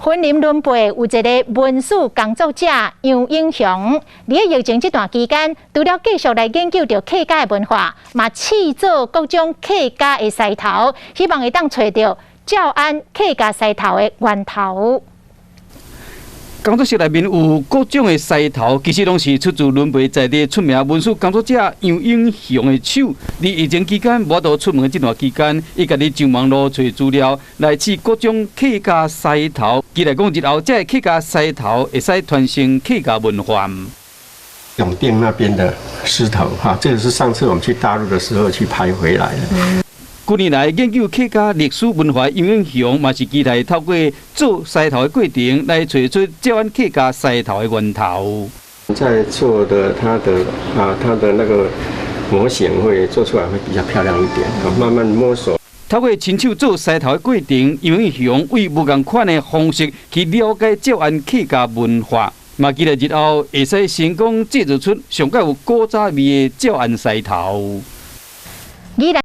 婚龄轮辈有一个文史工作者杨英雄，伫疫情这段期间，除了继续来研究着客家的文化，嘛试做各种客家的狮头，希望会当找到照安客家狮头的源头。工作室内面有各种的狮头，其实拢是出自伦培在地出名文史工作者杨英雄的手。伫疫情期间，无多出门这段期间，伊家己上网络找资料，来试各种客家狮头。伊来讲，日后这客家狮头会使传承客家文化。永定那边的狮头哈，这个是上次我们去大陆的时候去拍回来的。近年来研究客家历史文化，杨英雄嘛是期待透过做狮头的过程，来找出照安客家狮头的源头。在做的它的那个模型会做出来会比较漂亮一点，慢慢摸索。透过亲手做狮头的过程，杨英雄为不同款的方式去了解照安客家文化，嘛期待日后会使成功制作出上较有古早味的照安狮头。